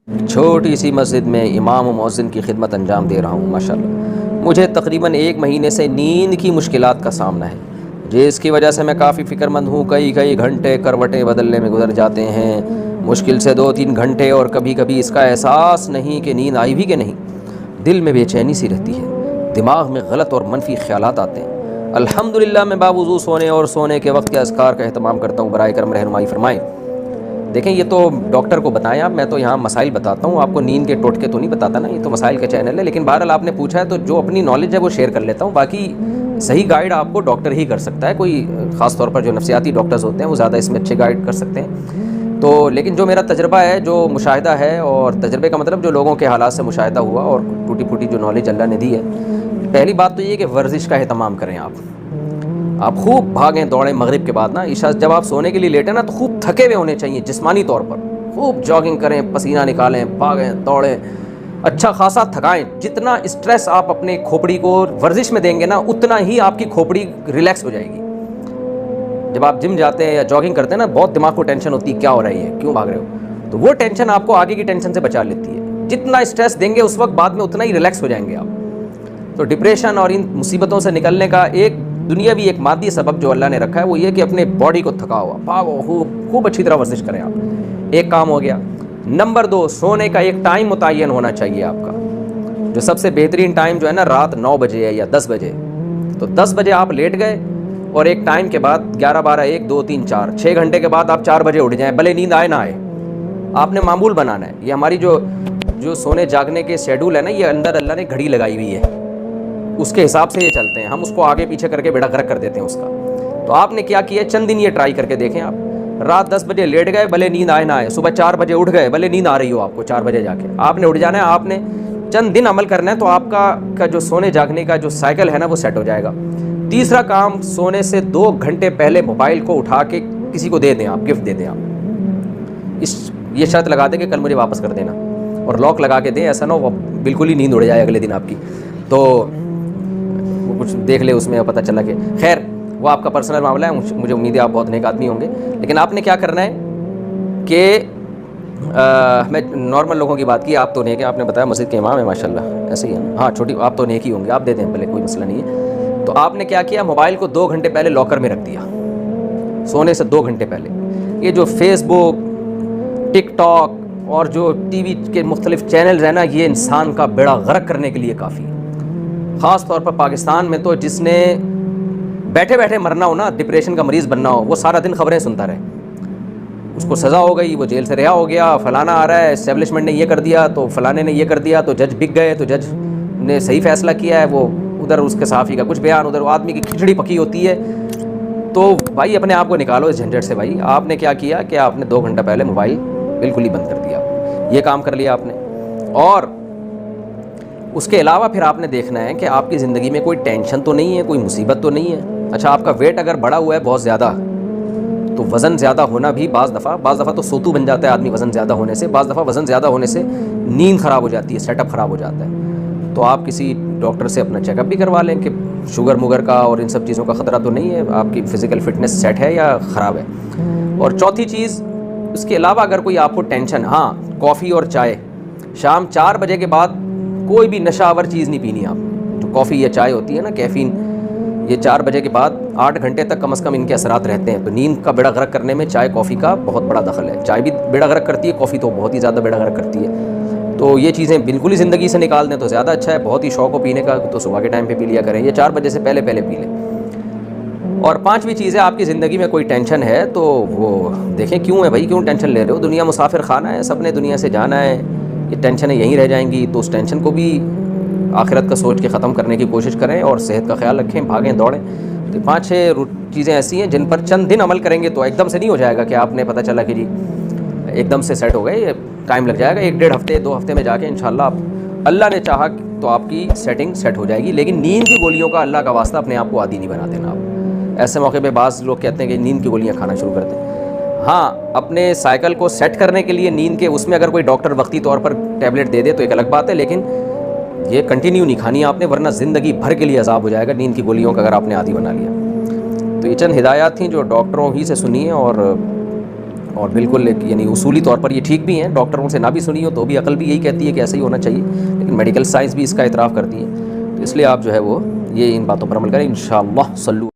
چھوٹی سی مسجد میں امام و مؤذن کی خدمت انجام دے رہا ہوں ماشاءاللہ۔ مجھے تقریباً 1 مہینے سے نیند کی مشکلات کا سامنا ہے، جس کی وجہ سے میں کافی فکر مند ہوں۔ کئی گھنٹے کروٹیں بدلنے میں گزر جاتے ہیں، مشکل سے 2-3 گھنٹے، اور کبھی کبھی اس کا احساس نہیں کہ نیند آئی بھی کہ نہیں۔ دل میں بے چینی سی رہتی ہے، دماغ میں غلط اور منفی خیالات آتے ہیں۔ الحمدللہ میں باوضو سونے اور سونے کے وقت کے اذکار کا اہتمام کرتا ہوں، برائے کرم رہنمائی فرمائیں۔ دیکھیں یہ تو ڈاکٹر کو بتائیں آپ، میں تو یہاں مسائل بتاتا ہوں، آپ کو نیند کے ٹوٹکے تو نہیں بتاتا نا، یہ تو مسائل کا چینل ہے۔ لیکن بہرحال آپ نے پوچھا ہے تو جو اپنی نالج ہے وہ شیئر کر لیتا ہوں، باقی صحیح گائیڈ آپ کو ڈاکٹر ہی کر سکتا ہے، کوئی خاص طور پر جو نفسیاتی ڈاکٹرز ہوتے ہیں وہ زیادہ اس میں اچھے گائیڈ کر سکتے ہیں۔ تو لیکن جو میرا تجربہ ہے، جو مشاہدہ ہے، اور تجربے کا مطلب جو لوگوں کے حالات سے مشاہدہ ہوا اور ٹوٹی پھوٹی جو نالج اللہ نے دی ہے، پہلی بات تو یہ کہ ورزش کا اہتمام کریں آپ خوب بھاگیں دوڑیں۔ مغرب کے بعد نا عشاء جب آپ سونے کے لیے لیٹیں نا تو خوب تھکے ہوئے ہونے چاہیے جسمانی طور پر، خوب جاگنگ کریں، پسینہ نکالیں، بھاگیں دوڑیں، اچھا خاصا تھکائیں۔ جتنا اسٹریس آپ اپنے کھوپڑی کو ورزش میں دیں گے نا، اتنا ہی آپ کی کھوپڑی ریلیکس ہو جائے گی۔ جب آپ جم جاتے ہیں یا جاگنگ کرتے ہیں نا، بہت دماغ کو ٹینشن ہوتی ہے، کیا ہو رہی ہے، کیوں بھاگ رہے ہو، تو وہ ٹینشن آپ کو آگے کی ٹینشن سے بچا لیتی ہے۔ جتنا اسٹریس دیں گے اس وقت، بعد میں اتنا ہی ریلیکس ہو جائیں گے آپ۔ تو ڈپریشن اور ان مصیبتوں سے نکلنے کا ایک دنیاوی ایک مادی سبب جو اللہ نے رکھا ہے وہ یہ کہ اپنے باڈی کو تھکا ہوا بھاگو، خوب اچھی طرح ورزش کریں آپ، ایک کام ہو گیا۔ نمبر 2، سونے کا ایک ٹائم متعین ہونا چاہیے آپ کا، جو سب سے بہترین ٹائم جو ہے نا رات 9 بجے ہے یا 10 بجے۔ تو 10 بجے آپ لیٹ گئے، اور ایک ٹائم کے بعد 11 12 1 2 3 4 6 گھنٹے کے بعد آپ 4 بجے اٹھ جائیں، بھلے نیند آئے نہ آئے، آپ نے معمول بنانا ہے۔ یہ ہماری جو سونے جاگنے کے شیڈول ہے نا، یہ اندر اللہ نے گھڑی لگائی ہوئی ہے، اس کے حساب سے یہ چلتے ہیں، ہم اس کو آگے پیچھے کر کے بیڑا غرق کر دیتے ہیں اس کا۔ تو آپ نے کیا کیا، چند دن یہ ٹرائی کر کے دیکھیں آپ، رات 10 بجے لیٹ گئے، بھلے نیند آئے نہ آئے، صبح 4 بجے اٹھ گئے، بھلے نیند آ رہی ہو آپ کو 4 بجے جا کے، آپ نے اٹھ جانا ہے، آپ نے چند دن عمل کرنا ہے، تو آپ کا جو سونے جاگنے کا جو سائیکل ہے نا وہ سیٹ ہو جائے گا۔ تیسرا کام، سونے سے 2 گھنٹے پہلے موبائل کو اٹھا کے کسی کو دے دیں آپ، گفٹ دے دیں آپ، یہ شرط لگا دیں کہ کل مجھے واپس کر دینا، اور لاک لگا کے دیں، ایسا نہ ہو بالکل ہی نیند اڑ جائے اگلے دن آپ کی، تو کچھ دیکھ لے اس میں، پتہ چلا کہ خیر وہ آپ کا پرسنل معاملہ ہے، مجھے امید ہے آپ بہت نیک آدمی ہوں گے۔ لیکن آپ نے کیا کرنا ہے کہ میں نارمل لوگوں کی بات کی، آپ تو نیک ہیں، آپ نے بتایا مسجد کے امام ہیں ماشاءاللہ، ایسے ہی ہے، ہاں چھوٹی آپ تو نیک ہی ہوں گے، آپ دے دیں پہلے، کوئی مسئلہ نہیں ہے۔ تو آپ نے کیا کیا، موبائل کو 2 گھنٹے پہلے لاکر میں رکھ دیا، سونے سے 2 گھنٹے پہلے۔ یہ جو فیس بک، ٹک ٹاک اور جو ٹی وی کے مختلف چینلز ہیں نا، یہ انسان کا بیڑا غرق کرنے کے لیے کافی ہے۔ خاص طور پر پاکستان میں تو جس نے بیٹھے بیٹھے مرنا ہو نا، ڈپریشن کا مریض بننا ہو، وہ سارا دن خبریں سنتا رہے، اس کو سزا ہو گئی، وہ جیل سے رہا ہو گیا، فلانا آ رہا ہے، اسٹیبلشمنٹ نے یہ کر دیا، تو فلانے نے یہ کر دیا، تو جج بک گئے، تو جج نے صحیح فیصلہ کیا ہے، وہ ادھر اس کے صحافی کا کچھ بیان، ادھر وہ آدمی کی کھچڑی پکی ہوتی ہے۔ تو بھائی اپنے آپ کو نکالو اس جھنجٹ سے۔ بھائی آپ نے کیا کیا کہ آپ نے 2 گھنٹہ پہلے موبائل بالکل ہی بند کر دیا، یہ کام کر لیا آپ نے۔ اور اس کے علاوہ پھر آپ نے دیکھنا ہے کہ آپ کی زندگی میں کوئی ٹینشن تو نہیں ہے، کوئی مصیبت تو نہیں ہے۔ اچھا آپ کا ویٹ اگر بڑھا ہوا ہے بہت زیادہ، تو وزن زیادہ ہونا بھی بعض دفعہ تو سوتو بن جاتا ہے آدمی وزن زیادہ ہونے سے، بعض دفعہ وزن زیادہ ہونے سے نیند خراب ہو جاتی ہے، سیٹ اپ خراب ہو جاتا ہے۔ تو آپ کسی ڈاکٹر سے اپنا چیک اپ بھی کروا لیں کہ شوگر موگر کا اور ان سب چیزوں کا خطرہ تو نہیں ہے، آپ کی فزیکل فٹنس سیٹ ہے یا خراب ہے۔ اور چوتھی چیز، اس کے علاوہ اگر کوئی آپ کو ٹینشن، ہاں کافی اور چائے شام 4 بجے کے بعد کوئی بھی نشہ آور چیز نہیں پینی آپ، جو کافی یا چائے ہوتی ہے نا کیفین، یہ 4 بجے کے بعد 8 گھنٹے تک کم از کم ان کے اثرات رہتے ہیں۔ تو نیند کا بیڑا غرق کرنے میں چائے کافی کا بہت بڑا دخل ہے، چائے بھی بیڑا غرق کرتی ہے، کافی تو بہت ہی زیادہ بیڑا غرق کرتی ہے۔ تو یہ چیزیں بالکل ہی زندگی سے نکال دیں تو زیادہ اچھا ہے۔ بہت ہی شوق ہو پینے کا تو صبح کے ٹائم پہ پی لیا کریں، یہ 4 بجے سے پہلے پی لیں۔ اور 5ویں چیز ہے، آپ کی زندگی میں کوئی ٹینشن ہے تو وہ دیکھیں کیوں ہے بھائی، کیوں ٹینشن لے رہے ہو؟ دنیا مسافر خانہ ہے، سب نے دنیا سے جانا ہے، یہ ٹینشنیں یہیں رہ جائیں گی، تو اس ٹینشن کو بھی آخرت کا سوچ کے ختم کرنے کی کوشش کریں، اور صحت کا خیال رکھیں، بھاگیں دوڑیں۔ تو 5-6 چیزیں ایسی ہیں جن پر چند دن عمل کریں گے تو ایک دم سے نہیں ہو جائے گا کہ آپ نے پتہ چلا کہ جی ایک دم سے سیٹ ہو گئے، یہ ٹائم لگ جائے گا، 1-1.5 ہفتے 2 ہفتے میں جا کے انشاءاللہ آپ، اللہ نے چاہا تو آپ کی سیٹنگ سیٹ ہو جائے گی۔ لیکن نیند کی گولیوں کا اللہ کا واسطہ اپنے آپ کو عادی نہیں بنا دینا آپ۔ ایسے موقع پہ بعض لوگ کہتے ہیں کہ نیند کی گولیاں کھانا شروع کر دیں، ہاں اپنے سائیکل کو سیٹ کرنے کے لیے نیند کے، اس میں اگر کوئی ڈاکٹر وقتی طور پر ٹیبلٹ دے دے تو ایک الگ بات ہے، لیکن یہ کنٹینیو نہیں کھانی آپ نے، ورنہ زندگی بھر کے لیے عذاب ہو جائے گا نیند کی گولیوں کا اگر آپ نے عادی بنا لیا۔ تو یہ چند ہدایات تھیں جو ڈاکٹروں ہی سے سنی ہیں، اور اور بالکل یعنی اصولی طور پر یہ ٹھیک بھی ہیں، ڈاکٹروں سے نہ بھی سنی ہو تو بھی عقل بھی یہی کہتی ہے کہ ایسا ہی ہونا چاہیے، لیکن میڈیکل سائنس بھی اس کا اعتراف کرتی ہے، تو اس لیے آپ جو ہے وہ یہ ان باتوں پر عمل کریں انشاءاللہ۔ صلو